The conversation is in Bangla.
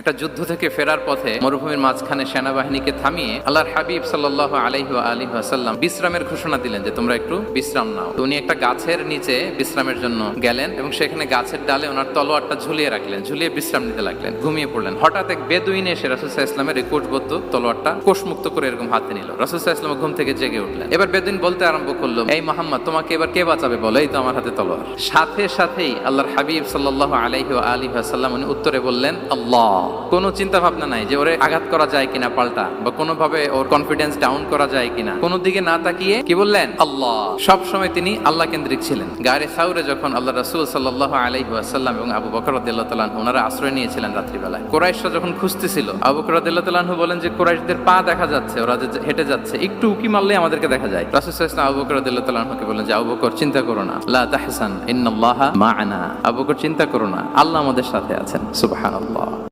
একটা যুদ্ধ থেকে ফেরার পথে মরুভূমির মাঝখানে সেনাবাহিনীকে থামিয়ে আল্লাহর হাবিব সাল্লাল্লাহু আলাইহি ওয়া আলিহি ওয়াসাল্লাম বিশ্রামের ঘোষণা দিলেন যে তোমরা একটু বিশ্রাম নাও। তো উনি একটা গাছের নিচে বিশ্রামের জন্য গেলেন এবং সেখানে গাছের ডালে ওনার তলোয়ারটা ঝুলিয়ে রাখলেন, ঝুলিয়ে বিশ্রাম নিতে লাগলেন, ঘুমিয়ে পড়লেন। হঠাৎ এক বেদুইন এসে রাসূল সাল্লাল্লাহু আলাইহি ওয়াসাল্লামের এই কোষবদ্ধ তলোয়ারটা কোষমুক্ত করে এরকম হাতে নিল। রাসূল সাল্লাল্লাহু আলাইহি ওয়াসাল্লাম ঘুম থেকে জেগে উঠলেন। এবার বেদুইন বলতে আরম্ভ করলো, এই মুহাম্মদ, তোমাকে এবার কে বাঁচাবে বলো, এই তো আমার হাতে তলোয়ার। সাথে সাথেই আল্লাহর হাবিব সাল্লাল্লাহু আলাইহি ওয়া আলিহি ওয়াসাল্লাম উনি উত্তরে বললেন আল্লাহ। কোনো চিন্তা ভাবনা নাই যে ওরে আঘাত করা যায় কিনা পাল্টা, বা কোনোভাবে ওর কনফিডেন্স ডাউন করা যায় কিনা, কোনো দিকে না তাকিয়ে কি বললেন? আল্লাহ। সব সময় তিনি আল্লাহ কেন্দ্রিক ছিলেন। গায়ে সাউরে যখন আল্লাহ রাসূল সাল্লাল্লাহু আলাইহি ওয়াসাল্লাম এবং আবু বকর রাদিয়াল্লাহু তাআলা আনহু ওনারা আশ্রয় নিয়েছিলেন রাত্রিবেলায়। কুরাইশরা যখন খুঁজতেছিল, আবু বকর রাদিয়াল্লাহু তাআলা আনহু বলেন যে কুরাইশদের পা দেখা যাচ্ছে, ওরা যে হেঁটে যাচ্ছে, একটু উকি মারলে আমাদেরকে দেখা যায়। রাসূল সাল্লাল্লাহু আলাইহি ওয়াসাল্লাম আবু বকর রাদিয়াল্লাহু তাআলা আনহুকে বলেন যে আবু বকর, চিন্তা করো না, লা তাহসান ইন্নাল্লাহা মা'ানা। আবু বকর, চিন্তা করো না, আল্লাহ আমাদের সাথে আছেন। সুবহানাল্লাহ।